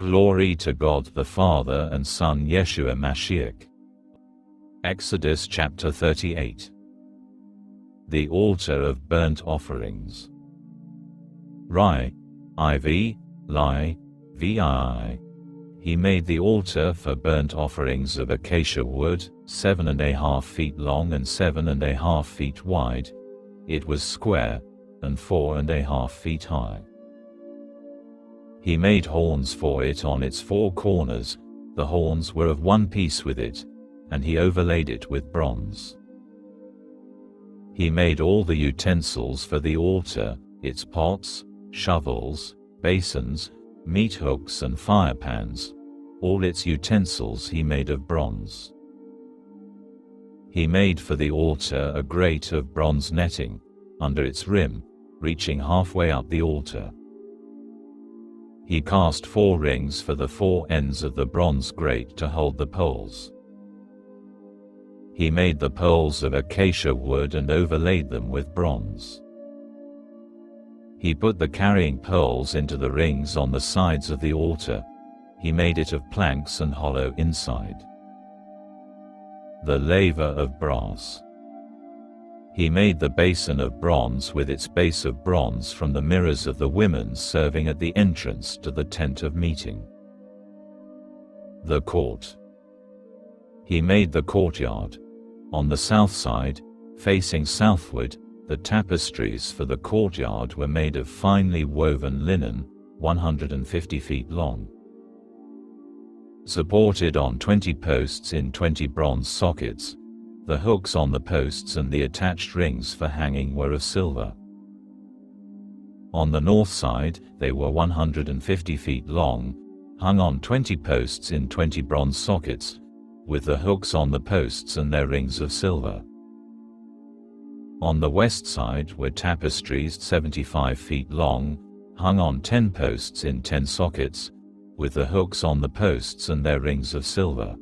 Glory to God the Father and Son Yeshua Mashiach. Exodus chapter 38. The altar of burnt offerings. Rai, IV, Lai, VI. He made the altar for burnt offerings of acacia wood, 7.5 feet long and 7.5 feet wide. It was square, and 4.5 feet high. He made horns for it on its 4 corners. The horns were of one piece with it, and he overlaid it with bronze. He made all the utensils for the altar, its pots, shovels, basins, meat hooks and firepans. All its utensils he made of bronze. He made for the altar a grate of bronze netting, under its rim, reaching halfway up the altar. He cast 4 rings for the 4 ends of the bronze grate to hold the poles. He made the poles of acacia wood and overlaid them with bronze. He put the carrying poles into the rings on the sides of the altar. He made it of planks and hollow inside. The laver of brass. He made the basin of bronze with its base of bronze from the mirrors of the women serving at the entrance to the tent of meeting. The court. He made the courtyard. On the south side, facing southward, the tapestries for the courtyard were made of finely woven linen, 150 feet long. Supported on 20 posts in 20 bronze sockets, the hooks on the posts and the attached rings for hanging were of silver. On the north side, they were 150 feet long, hung on 20 posts in 20 bronze sockets, with the hooks on the posts and their rings of silver. On the west side were tapestries 75 feet long, hung on 10 posts in 10 sockets, with the hooks on the posts and their rings of silver.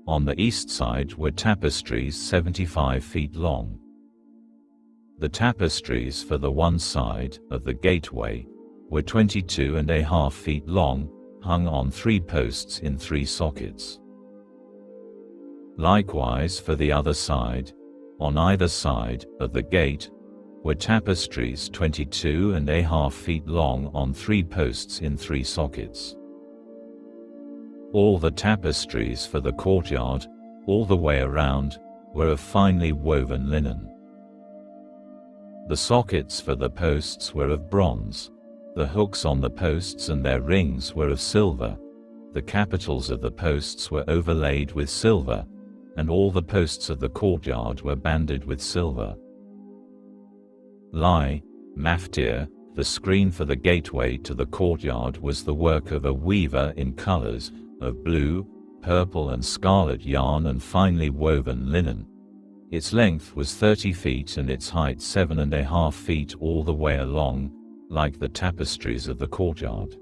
On the east side were tapestries 75 feet long. The tapestries for the one side of the gateway were 22.5 feet long, hung on 3 posts in 3 sockets. Likewise for the other side, on either side of the gate, were tapestries 22.5 feet long on 3 posts in 3 sockets. All the tapestries for the courtyard, all the way around, were of finely woven linen. The sockets for the posts were of bronze. The hooks on the posts and their rings were of silver. The capitals of the posts were overlaid with silver, and all the posts of the courtyard were banded with silver. Lai, Maftir, the screen for the gateway to the courtyard was the work of a weaver in colors of blue, purple and scarlet yarn and finely woven linen. Its length was 30 feet and its height 7.5 feet all the way along, like the tapestries of the courtyard.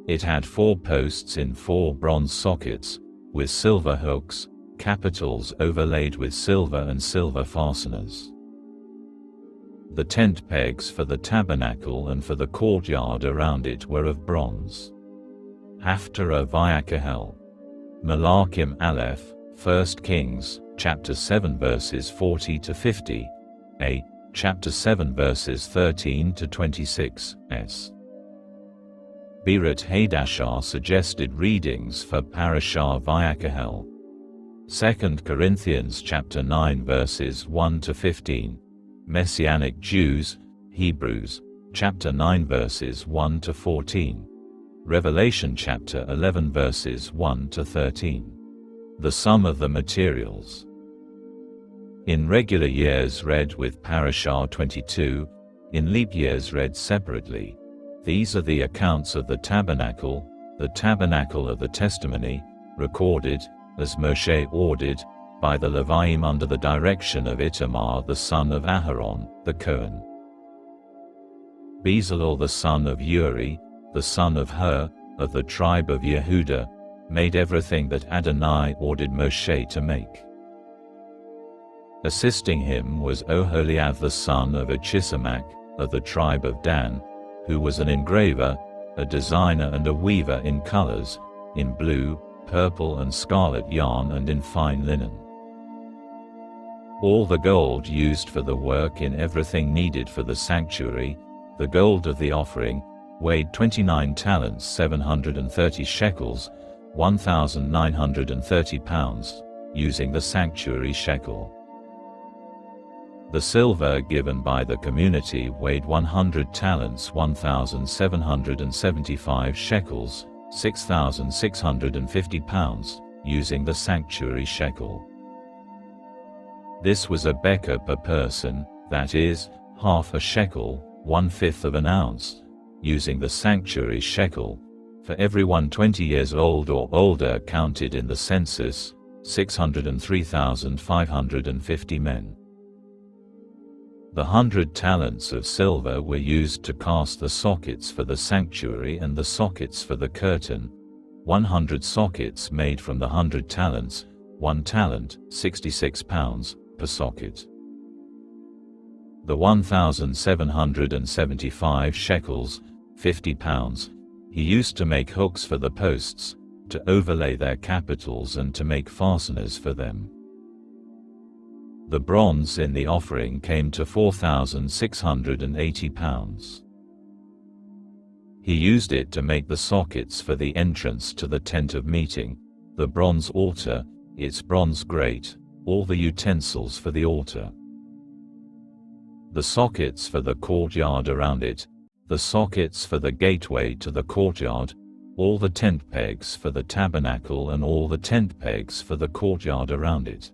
It had 4 posts in 4 bronze sockets, with silver hooks, capitals overlaid with silver and silver fasteners. The tent pegs for the tabernacle and for the courtyard around it were of bronze. Haftarah Vayakahel. Malachim Aleph, 1 Kings, chapter 7 verses 40 to 50, A, chapter 7 verses 13 to 26, S. Birat Hadashah suggested readings for Parashah Vayakahel. 2 Corinthians chapter 9 verses 1 to 15, Messianic Jews, Hebrews, chapter 9 verses 1 to 14. Revelation chapter 11 verses 1 to 13. The sum of the materials. In regular years read with Parashah 22, in leap years read separately. These are the accounts of the tabernacle of the testimony, recorded, as Moshe ordered, by the Leviim under the direction of Itamar the son of Aharon, the Cohen. Bezalel the son of Uri, the son of Hur, of the tribe of Yehuda, made everything that Adonai ordered Moshe to make. Assisting him was Oholiab the son of Achisamach, of the tribe of Dan, who was an engraver, a designer and a weaver in colors, in blue, purple and scarlet yarn and in fine linen. All the gold used for the work in everything needed for the sanctuary, the gold of the offering, weighed 29 talents 730 shekels, 1,930 pounds, using the sanctuary shekel. The silver given by the community weighed 100 talents 1,775 shekels, 6,650 pounds, using the sanctuary shekel. This was a beker per person, that is, half a shekel, 1/5 of an ounce, using the sanctuary shekel, for everyone 20 years old or older counted in the census, 603,550 men. The 100 talents of silver were used to cast the sockets for the sanctuary and the sockets for the curtain, 100 sockets made from the 100 talents, 1 talent, 66 pounds, per socket. The 1,775 shekels, 50 pounds, he used to make hooks for the posts, to overlay their capitals and to make fasteners for them. The bronze in the offering came to 4,680 pounds. He used it to make the sockets for the entrance to the tent of meeting, the bronze altar, its bronze grate, all the utensils for the altar, the sockets for the courtyard around it, the sockets for the gateway to the courtyard, all the tent pegs for the tabernacle and all the tent pegs for the courtyard around it.